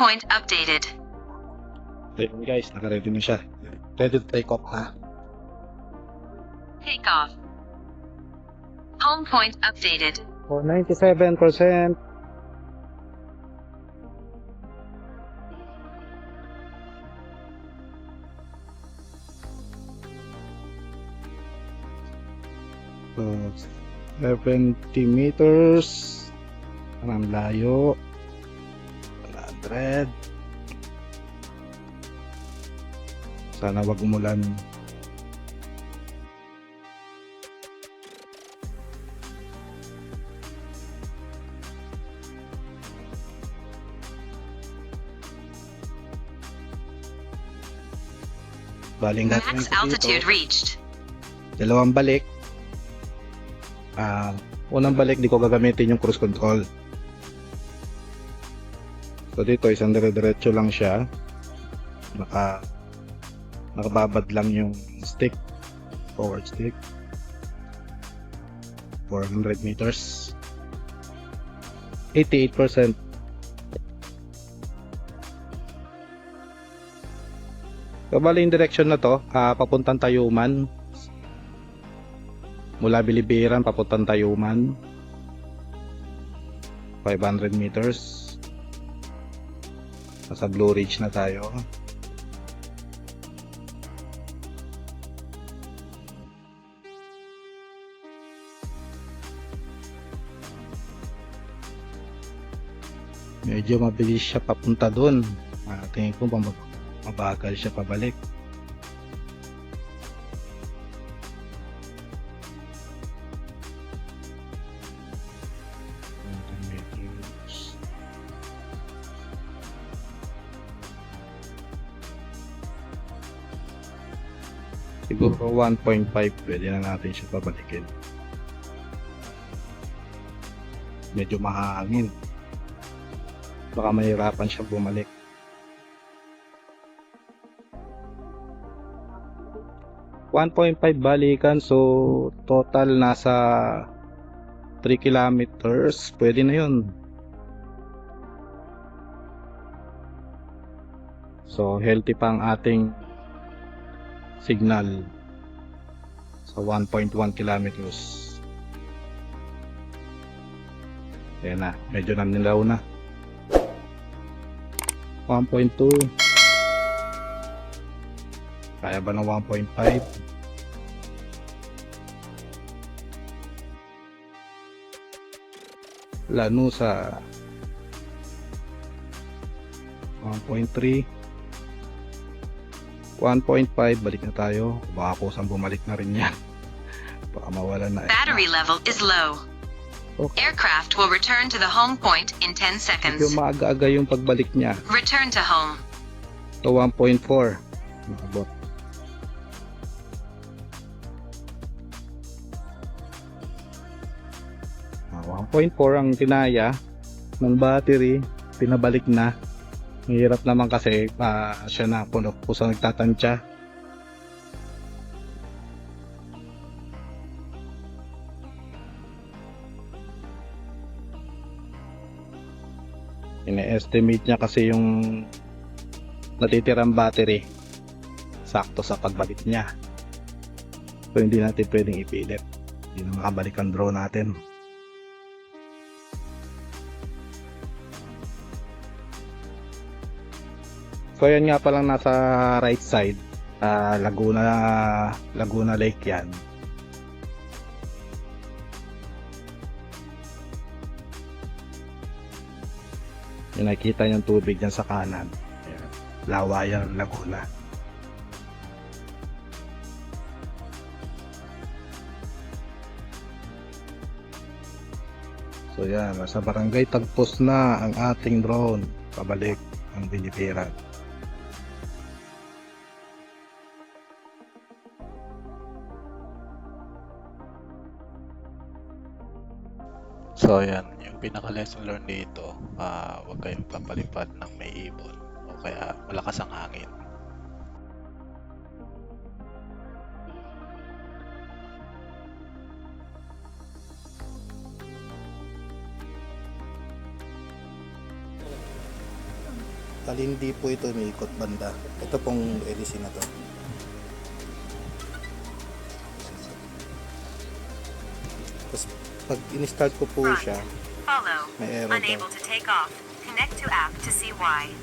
point updated. So yun guys, naka-ready na siya. Ready to take off na. Take off. Home point updated. For 97%. So, 70 meters. Ang layo. 100. Sana wag umulan. Baling natin Max ito altitude dito. reached. Dalawang balik. Unang balik di ko gagamitin yung cruise control. So dito isang dire-diretso lang siya. Nakababad lang yung stick, forward stick. 400 meters. 88%. So bali yung direction na to, papuntang Tayuman. Mula Bilibiran papuntang Tayuman. 500 meters. Nasa Blue Ridge na tayo. Medyo mabilis siya papunta dun. Tingin ko mabagal siya pabalik. Siguro 1.5 pwede na natin siya pabalikin. Medyo mahangin. Baka mahirapan siya bumalik. $1.5 balikan, so total nasa 3 kilometers. Pwede na yun. So healthy pa ang ating signal sa 1.1 kilometers. Ayan na, medyo nanilaw na. 1.2. Kaya ba ng 1.5? Lanusa 1.3. 1.5, balik na tayo. Baka kusang bumalik na rin yan. Baka mawalan na. Battery level is low. Okay. Aircraft will return to the home point in 10 seconds. Medyo maaga-aga yung pagbalik niya. Return to home. So 1.4. Nakabot. Ah, 1.4 ang tinaya ng battery. Pinabalik na. Mahirap naman kasi siya na puno kusang nagtatansya. Ine-estimate niya kasi yung natitirang battery sakto sa pagbalik niya. So hindi natin pwedeng ipilit. Hindi na makabalik ang drone natin. So yan nga palang nasa right side, Laguna Lake yan. Yung nakikita yung tubig dyan sa kanan. Ayan. Lawayan, Laguna. So yan, nasa barangay Tagpos na ang ating drone. Pabalik ang Bilibiran. So ayan, yung pinaka lesson learned dito, huwag kayong papalipad ng may ibon o kaya malakas ang hangin. Bali hindi po ito may ikot banda. Ito pong LEC na to. Tapos pag in-start ko po siya, Follow. may error daw. Unable to take off. Connect to app to see why.